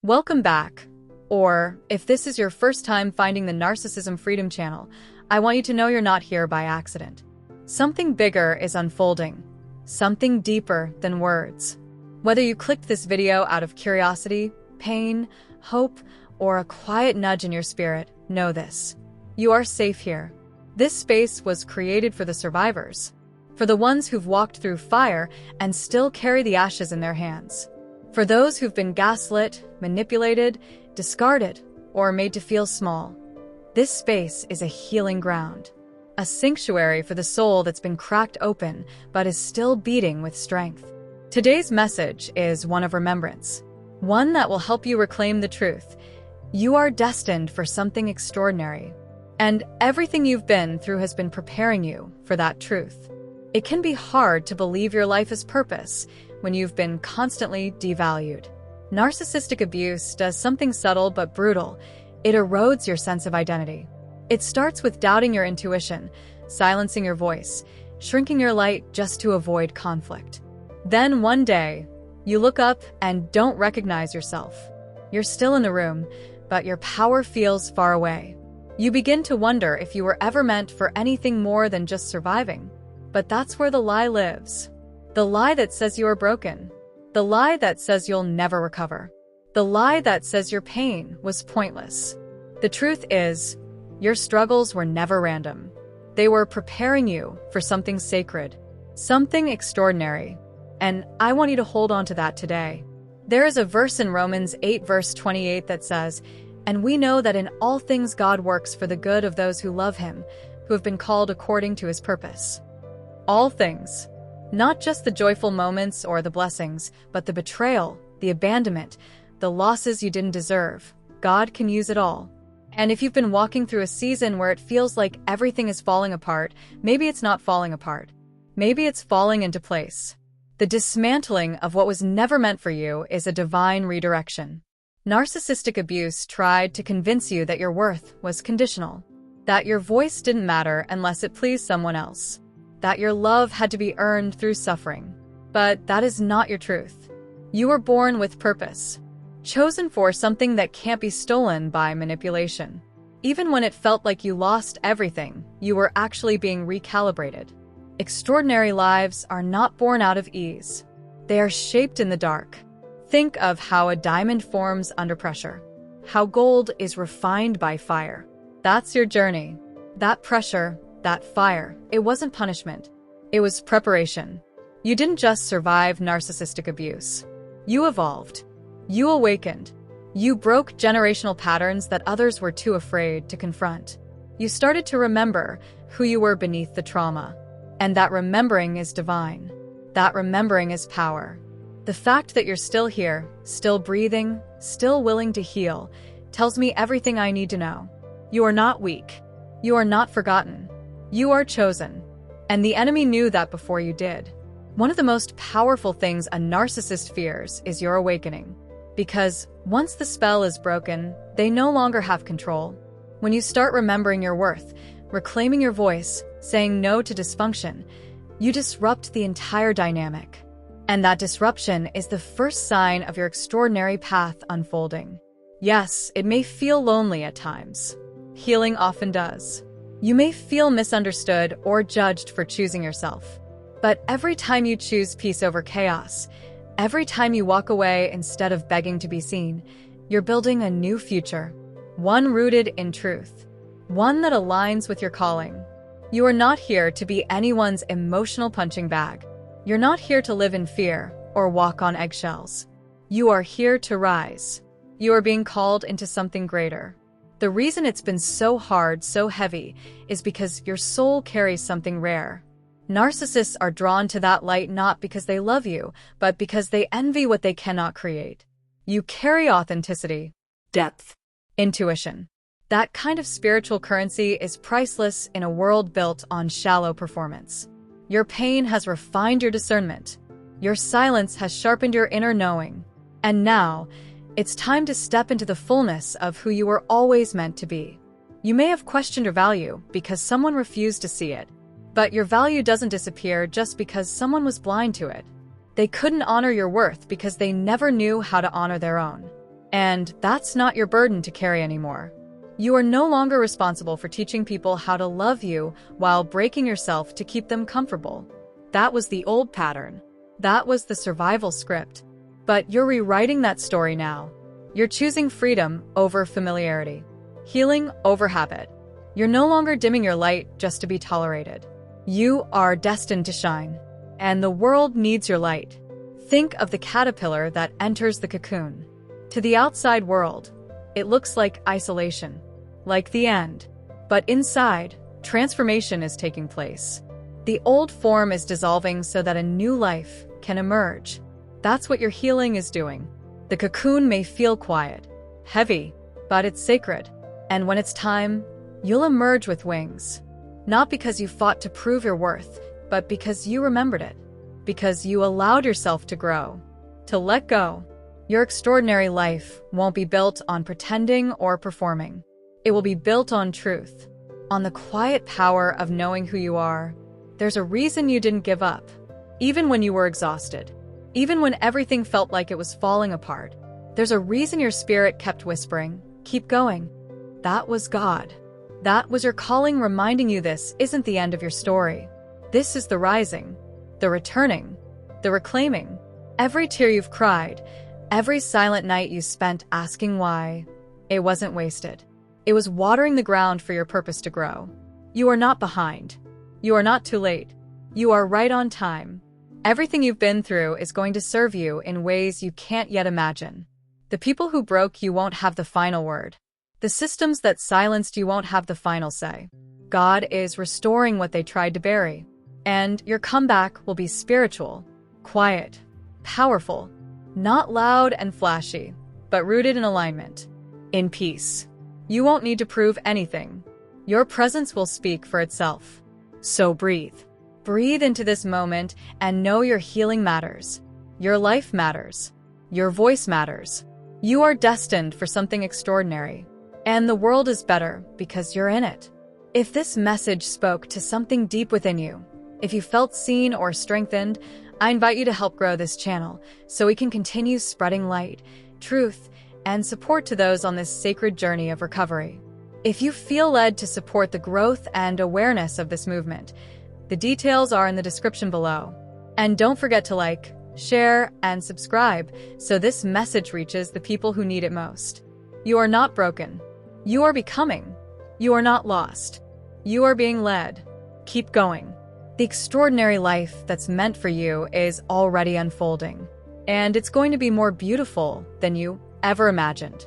Welcome back. Or, if this is your first time finding the Narcissism Freedom channel, I want you to know you're not here by accident. Something bigger is unfolding. Something deeper than words. Whether you clicked this video out of curiosity, pain, hope, or a quiet nudge in your spirit, know this. You are safe here. This space was created for the survivors. For the ones who've walked through fire and still carry the ashes in their hands. For those who've been gaslit, manipulated, discarded, or made to feel small. This space is a healing ground. A sanctuary for the soul that's been cracked open but is still beating with strength. Today's message is one of remembrance. One that will help you reclaim the truth. You are destined for something extraordinary. And everything you've been through has been preparing you for that truth. It can be hard to believe your life has purpose when you've been constantly devalued. Narcissistic abuse does something subtle but brutal. It erodes your sense of identity. It starts with doubting your intuition, silencing your voice, shrinking your light just to avoid conflict. Then one day, you look up and don't recognize yourself. You're still in the room, but your power feels far away. You begin to wonder if you were ever meant for anything more than just surviving. But that's where the lie lives. The lie that says you are broken. The lie that says you'll never recover. The lie that says your pain was pointless. The truth is, your struggles were never random. They were preparing you for something sacred, something extraordinary. And I want you to hold on to that today. There is a verse in Romans 8 verse 28 that says, "And we know that in all things God works for the good of those who love him, who have been called according to his purpose." All things. Not just the joyful moments or the blessings, but the betrayal, the abandonment, the losses you didn't deserve. God can use it all. And if you've been walking through a season where it feels like everything is falling apart, maybe it's not falling apart. Maybe it's falling into place. The dismantling of what was never meant for you is a divine redirection. Narcissistic abuse tried to convince you that your worth was conditional, that your voice didn't matter unless it pleased someone else, that your love had to be earned through suffering. But that is not your truth. You were born with purpose, chosen for something that can't be stolen by manipulation. Even when it felt like you lost everything, you were actually being recalibrated. Extraordinary lives are not born out of ease. They are shaped in the dark. Think of how a diamond forms under pressure, how gold is refined by fire. That's your journey. That pressure, that fire, it wasn't punishment. It was preparation. You didn't just survive narcissistic abuse. You evolved. You awakened. You broke generational patterns that others were too afraid to confront. You started to remember who you were beneath the trauma. And that remembering is divine. That remembering is power. The fact that you're still here, still breathing, still willing to heal, tells me everything I need to know. You are not weak. You are not forgotten. You are chosen. And the enemy knew that before you did. One of the most powerful things a narcissist fears is your awakening. Because once the spell is broken, they no longer have control. When you start remembering your worth, reclaiming your voice, saying no to dysfunction, you disrupt the entire dynamic. And that disruption is the first sign of your extraordinary path unfolding. Yes, it may feel lonely at times. Healing often does. You may feel misunderstood or judged for choosing yourself. But every time you choose peace over chaos, every time you walk away instead of begging to be seen, you're building a new future. One rooted in truth. One that aligns with your calling. You are not here to be anyone's emotional punching bag. You're not here to live in fear or walk on eggshells. You are here to rise. You are being called into something greater. The reason it's been so hard, so heavy, is because your soul carries something rare. Narcissists are drawn to that light not because they love you, but because they envy what they cannot create. You carry authenticity, depth, intuition. That kind of spiritual currency is priceless in a world built on shallow performance. Your pain has refined your discernment. Your silence has sharpened your inner knowing. And now, it's time to step into the fullness of who you were always meant to be. You may have questioned your value because someone refused to see it, but your value doesn't disappear just because someone was blind to it. They couldn't honor your worth because they never knew how to honor their own. And that's not your burden to carry anymore. You are no longer responsible for teaching people how to love you while breaking yourself to keep them comfortable. That was the old pattern. That was the survival script. But you're rewriting that story now. You're choosing freedom over familiarity, healing over habit. You're no longer dimming your light just to be tolerated. You are destined to shine, and the world needs your light. Think of the caterpillar that enters the cocoon. To the outside world, it looks like isolation, like the end. But inside, transformation is taking place. The old form is dissolving so that a new life can emerge. That's what your healing is doing. The cocoon may feel quiet, heavy, but it's sacred. And when it's time, you'll emerge with wings. Not because you fought to prove your worth, but because you remembered it. Because you allowed yourself to grow, to let go. Your extraordinary life won't be built on pretending or performing. It will be built on truth, on the quiet power of knowing who you are. There's a reason you didn't give up, even when you were exhausted, even when everything felt like it was falling apart. There's a reason your spirit kept whispering, keep going. That was God. That was your calling reminding you this isn't the end of your story. This is the rising, the returning, the reclaiming. Every tear you've cried, every silent night you spent asking why, it wasn't wasted. It was watering the ground for your purpose to grow. You are not behind. You are not too late. You are right on time. Everything you've been through is going to serve you in ways you can't yet imagine. The people who broke you won't have the final word. The systems that silenced you won't have the final say. God is restoring what they tried to bury. And your comeback will be spiritual, quiet, powerful, not loud and flashy, but rooted in alignment, in peace. You won't need to prove anything. Your presence will speak for itself. So breathe. Breathe into this moment and know your healing matters. Your life matters. Your voice matters. You are destined for something extraordinary. And the world is better because you're in it. If this message spoke to something deep within you, if you felt seen or strengthened, I invite you to help grow this channel so we can continue spreading light, truth, and support to those on this sacred journey of recovery. If you feel led to support the growth and awareness of this movement, the details are in the description below. And don't forget to like, share, and subscribe so this message reaches the people who need it most. You are not broken. You are becoming. You are not lost. You are being led. Keep going. The extraordinary life that's meant for you is already unfolding, and it's going to be more beautiful than you ever imagined.